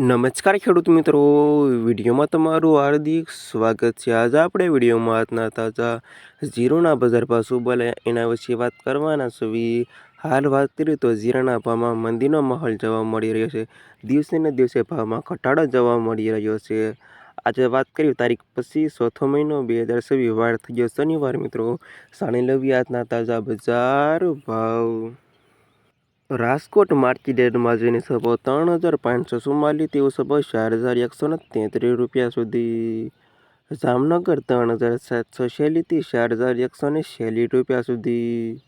નમસ્કાર ખેડૂત મિત્રો, વિડીયોમાં તમારું હાર્દિક સ્વાગત છે। આજે આપણે વિડીયોમાં આજના તાજા જીરુના બજાર ભાવ શું બોલ્યા એના વિશે વાત કરવાના છીએ। હાલ વાત કરીએ તો જીરાના ભાવમાં મંદીનો માહોલ જોવા મળી રહ્યો છે। દિવસે ને દિવસે ભાવમાં ઘટાડો જોવા મળી રહ્યો છે। આજે વાત કરીએ તારીખ 25 ચોથો મહિનો 2026 વાર થઈ ગયો શનિવાર મિત્રો। જાણી લેવી આજના તાજા બજાર ભાવ। રાજકોટ માર્કેટયાર્ડમાં જઈને સભાવ 3,544 તેવો સભાવ 4,133 રૂપિયા સુધી। જામનગર 3,746 થી 4,146 રૂપિયા સુધી।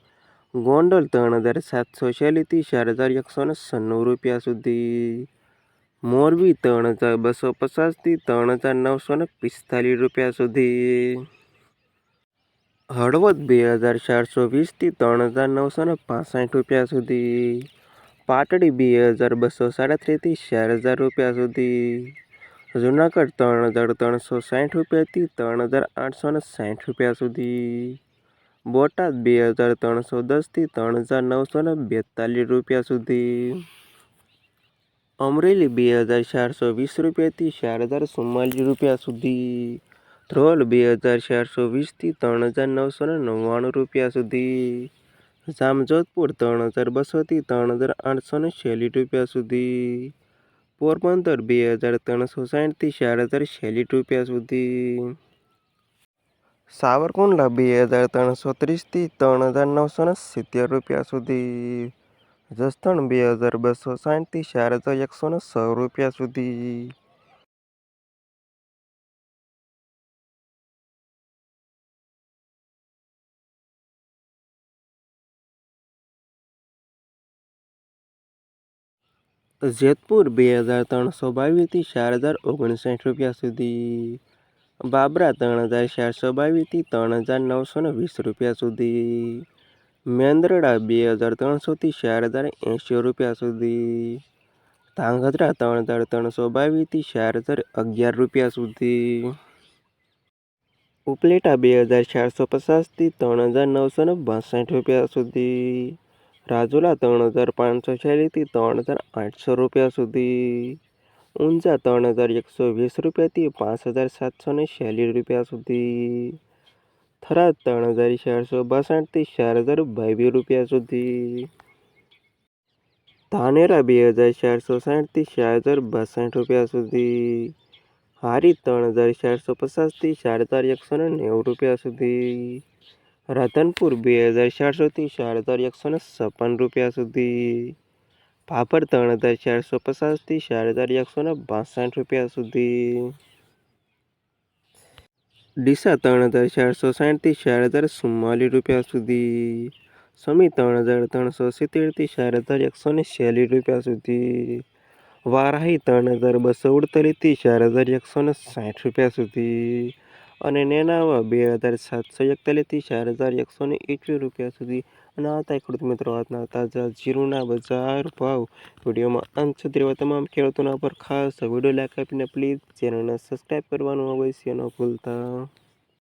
ગોંડલ 3,746 થી 4,196 રૂપિયા સુધી। મોરબી 3,250 થી 3,945 રૂપિયા સુધી। હળવદ 2,420 થી 3,965 રૂપિયા સુધી। પાટડી 2,237 થી 4,000 રૂપિયા સુધી। જુનાગઢ 3,360 રૂપિયાથી 3,860 રૂપિયા સુધી। બોટાદ 2,310 થી 3,942 રૂપિયા સુધી। અમરેલી 2,420 રૂપિયાથી 4,044 રૂપિયા સુધી। ધ્રોલ 2,420 થી 3,999 રૂપિયા સુધી। જામજોધપુર 3,200 થી 3,846 રૂપિયા સુધી। પોરબંદર 2,360 થી 4,046 રૂપિયા સુધી। સાવરકુંડલા 2,330 થી 3,970 રૂપિયા સુધી। જસદણ 2,260 થી 4,106 રૂપિયા સુધી। જેતપુર 2,322 થી 4,059 રૂપિયા સુધી। બાબરા 3,422 થી 3,920 રૂપિયા સુધી। મેંદરડા 2,300 થી 4,080 રૂપિયા સુધી। ધાંગધ્રા 3,322 થી 4,011 રૂપિયા સુધી। ઉપલેટા 2,450 થી 3,962 રૂપિયા સુધી। રાજુલા 3,546 થી 3,800 રૂપિયા સુધી। ઊંઝા 3,120 રૂપિયાથી 5,746 રૂપિયા સુધી। થરાદ 3,462 થી 4,022 રૂપિયા સુધી। ધાનેરા 2,460 થી 4,062 રૂપિયા સુધી। હારીજ 3,450 થી 4,190 રૂપિયા સુધી। રાધનપુર 2,400 થી 4,156 રૂપિયા સુધી। ભાભર 3,450 થી 4,162 રૂપિયા સુધી। ડીસા 3,460 થી 4,044 રૂપિયા સુધી। સમી 3,370 થી 4,146 રૂપિયા સુધી। વારાહી 3,248 થી 4,160 રૂપિયા સુધી। અને નેનાવા 2,741 થી 4,121 રૂપિયા સુધી। અને આ હતા ખેડૂત મિત્રો આજના તાજા જીરુના બજાર ભાવ। વિડીયોમાં અંત સુધી રહેવા તમામ ખેડૂતોના પર ખાસ વિડીયો લાઈક આપીને પ્લીઝ ચેનલને સબસ્ક્રાઈબ કરવાનું અવશ્ય ન ભૂલતા।